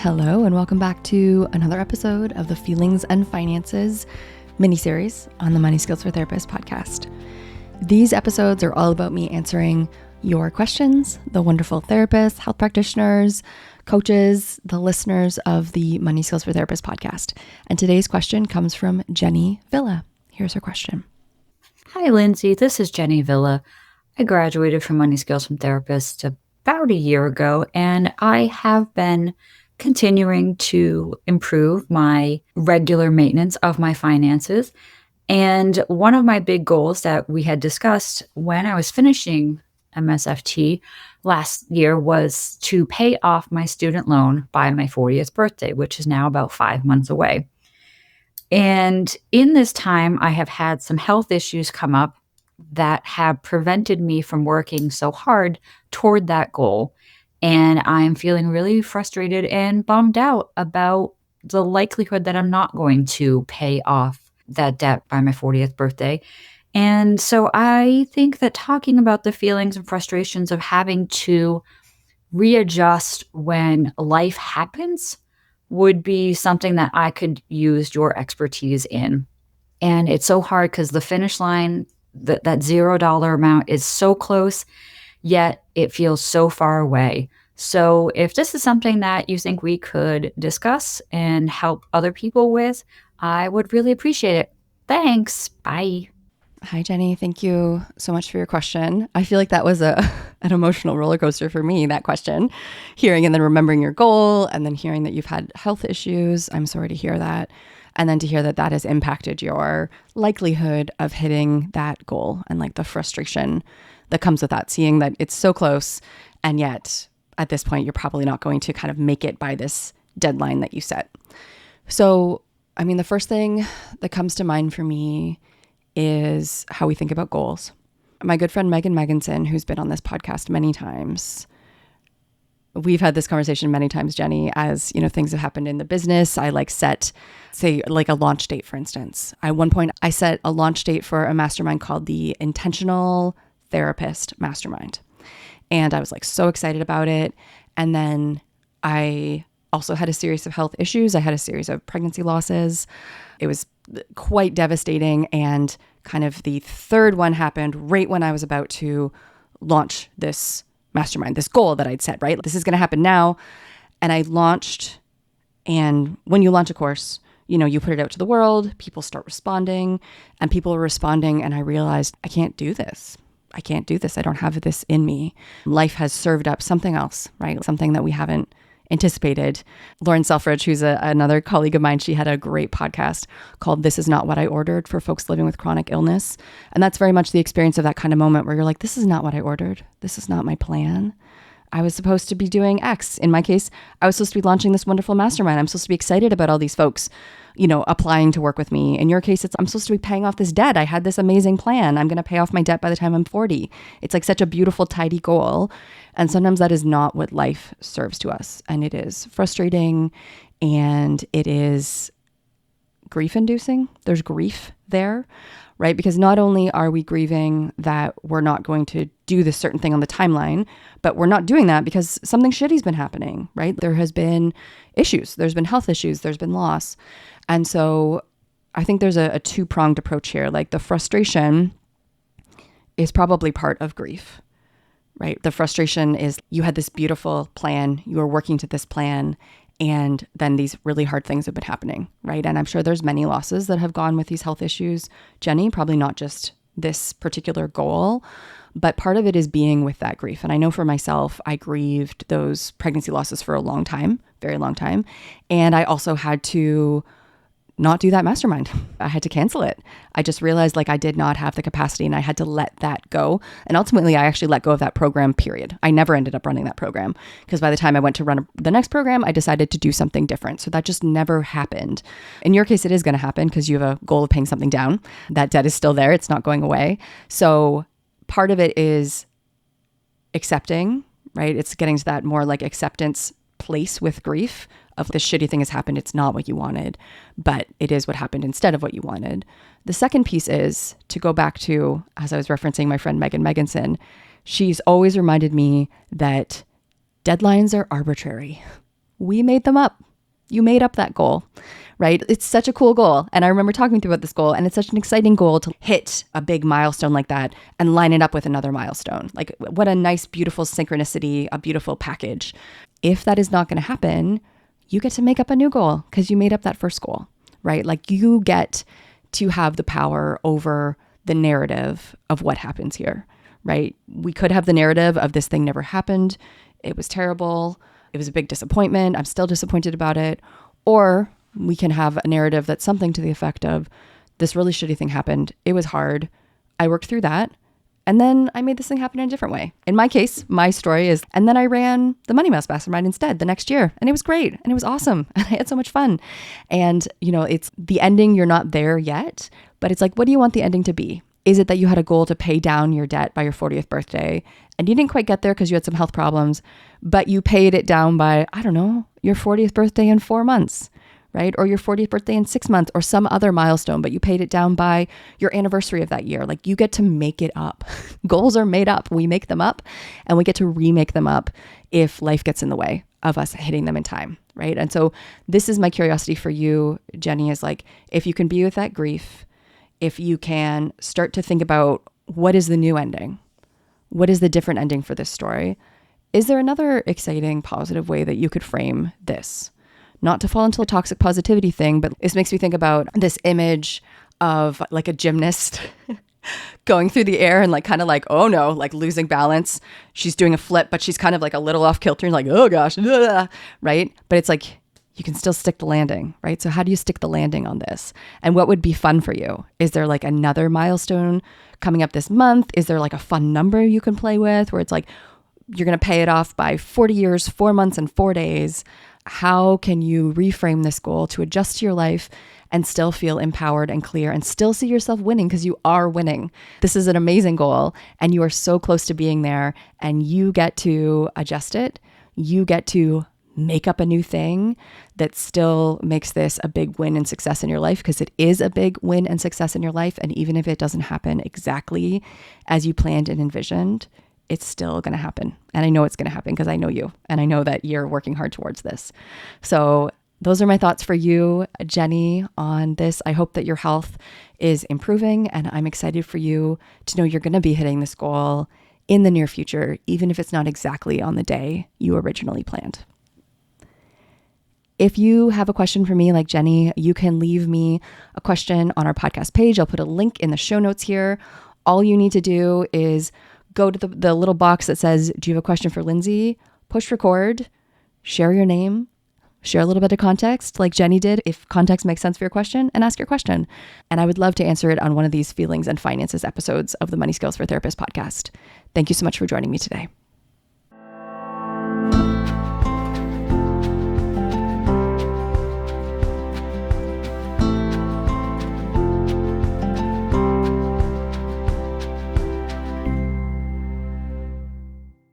Hello, and welcome back to another episode of the Feelings and Finances mini-series on the Money Skills for Therapists podcast. These episodes are all about me answering your questions, the wonderful therapists, health practitioners, coaches, the listeners of the Money Skills for Therapists podcast. And today's question comes from Jennie Villa. Here's her question. Hi, Lindsay. This is Jennie Villa. I graduated from Money Skills from Therapists about a year ago, and I have been continuing to improve my regular maintenance of my finances. And one of my big goals that we had discussed when I was finishing MSFT last year was to pay off my student loan by my 40th birthday, which is now about 5 months away. And in this time, I have had some health issues come up that have prevented me from working so hard toward that goal. And I'm feeling really frustrated and bummed out about the likelihood that I'm not going to pay off that debt by my 40th birthday. And so I think that talking about the feelings and frustrations of having to readjust when life happens would be something that I could use your expertise in. And it's so hard because the finish line, that $0 amount is so close, yet it feels so far away. So if this is something that you think we could discuss and help other people with, I would really appreciate it. Thanks. Bye. Hi, Jennie. Thank you so much for your question. I feel like that was an emotional roller coaster for me, that question. Hearing and then remembering your goal and then hearing that you've had health issues. I'm sorry to hear that. And then to hear that that has impacted your likelihood of hitting that goal and like the frustration that comes with that, seeing that it's so close and yet at this point you're probably not going to kind of make it by this deadline that you set. So, I mean, the first thing that comes to mind for me is how we think about goals. My good friend Megan Meganson, who's been on this podcast many times, we've had this conversation many times, Jennie, as, you know, things have happened in the business. I say like a launch date, for instance. At one point, I set a launch date for a mastermind called the Intentional Therapist Mastermind. And I was like so excited about it. And then I also had a series of health issues. I had a series of pregnancy losses. It was quite devastating. And kind of the third one happened right when I was about to launch this mastermind, this goal that I'd set, right? This is going to happen now. And I launched. And when you launch a course, you know, you put it out to the world, people start responding, and people are responding. And I realized I can't do this. I can't do this. I don't have this in me. Life has served up something else, right? Something that we haven't anticipated. Lauren Selfridge, who's another colleague of mine, she had a great podcast called This Is Not What I Ordered for folks living with chronic illness. And that's very much the experience of that kind of moment where you're like, this is not what I ordered. This is not my plan. I was supposed to be doing X. In my case, I was supposed to be launching this wonderful mastermind. I'm supposed to be excited about all these folks, you know, applying to work with me. In your case, I'm supposed to be paying off this debt. I had this amazing plan. I'm going to pay off my debt by the time I'm 40. It's like such a beautiful, tidy goal. And sometimes that is not what life serves to us. And it is frustrating and it is grief-inducing. There's grief there, right? Because not only are we grieving that we're not going to do this certain thing on the timeline, but we're not doing that because something shitty's been happening, right? There has been issues. There's been health issues. There's been loss. And so I think there's a two-pronged approach here. Like the frustration is probably part of grief, right? The frustration is you had this beautiful plan. You were working to this plan. And then these really hard things have been happening, right? And I'm sure there's many losses that have gone with these health issues, Jennie, probably not just this particular goal, but part of it is being with that grief. And I know for myself, I grieved those pregnancy losses for a long time, very long time. And I also had to not do that mastermind. I had to cancel it. I just realized like I did not have the capacity and I had to let that go. And ultimately, I actually let go of that program, period. I never ended up running that program because by the time I went to run the next program, I decided to do something different. So that just never happened. In your case, it is going to happen because you have a goal of paying something down. That debt is still there. It's not going away. So part of it is accepting, right? It's getting to that more like acceptance place with grief of this shitty thing has happened. It's not what you wanted, but it is what happened instead of what you wanted. The second piece is to go back to, as I was referencing my friend Megan Meganson, she's always reminded me that deadlines are arbitrary. We made them up. You made up that goal, right? It's such a cool goal. And I remember talking with you about this goal, and it's such an exciting goal to hit a big milestone like that and line it up with another milestone. Like, what a nice, beautiful synchronicity, a beautiful package. If that is not going to happen, you get to make up a new goal because you made up that first goal, right? Like, you get to have the power over the narrative of what happens here, right? We could have the narrative of this thing never happened. It was terrible. It was a big disappointment. I'm still disappointed about it. Or we can have a narrative that's something to the effect of, this really shitty thing happened. It was hard. I worked through that. And then I made this thing happen in a different way. In my case, my story is, and then I ran the Money Mouse Mastermind instead the next year. And it was great. And it was awesome. And I had so much fun. And, it's the ending. You're not there yet, but it's like, what do you want the ending to be? Is it that you had a goal to pay down your debt by your 40th birthday and you didn't quite get there because you had some health problems, but you paid it down by, I don't know, your 40th birthday in 4 months, right? Or your 40th birthday in 6 months or some other milestone, but you paid it down by your anniversary of that year. Like, you get to make it up. Goals are made up. We make them up and we get to remake them up if life gets in the way of us hitting them in time, right? And so this is my curiosity for you, Jennie, is like, if you can be with that grief, if you can start to think about, what is the new ending? What is the different ending for this story? Is there another exciting, positive way that you could frame this? Not to fall into a toxic positivity thing, but this makes me think about this image of like a gymnast going through the air and like kind of like, oh no, like losing balance. She's doing a flip, but she's kind of like a little off kilter and like, oh gosh, right? But it's like, you can still stick the landing, right? So how do you stick the landing on this? And what would be fun for you? Is there like another milestone coming up this month? Is there like a fun number you can play with where it's like, you're going to pay it off by 40 years, 4 months, and 4 days? How can you reframe this goal to adjust to your life and still feel empowered and clear and still see yourself winning, because you are winning? This is an amazing goal and you are so close to being there, and you get to adjust it. You get to make up a new thing that still makes this a big win and success in your life, because it is a big win and success in your life. And even if it doesn't happen exactly as you planned and envisioned, it's still going to happen. And I know it's going to happen because I know you, and I know that you're working hard towards this. So those are my thoughts for you, Jennie, on this. I hope that your health is improving, and I'm excited for you to know you're going to be hitting this goal in the near future, even if it's not exactly on the day you originally planned. If you have a question for me like Jennie, you can leave me a question on our podcast page. I'll put a link in the show notes here. All you need to do is go to the little box that says, do you have a question for Linzy? Push record, share your name, share a little bit of context like Jennie did, if context makes sense for your question, and ask your question. And I would love to answer it on one of these feelings and finances episodes of the Money Skills for Therapists podcast. Thank you so much for joining me today.